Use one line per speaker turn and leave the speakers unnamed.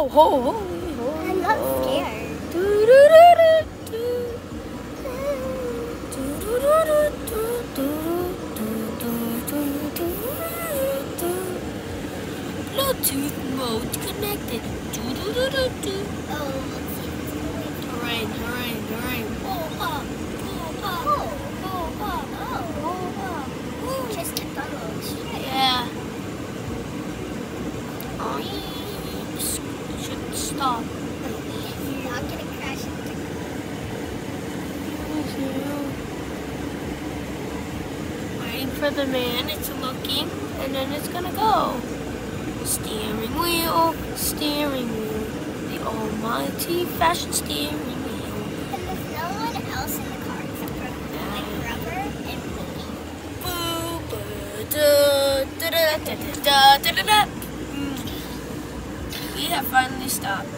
ho, ho, ho.
I'm not scared.
Bluetooth mode connected.
Oh, let's see.
Hooray, hooray, hooray.
Just get bubbles.
Yeah. Should stop.
You're not gonna crash into
Waiting for the man, it's looking, and then it's gonna go. Steering wheel, the almighty fashion steering wheel.
And there's no one else in the car except for like Rubber and
We have finally stopped.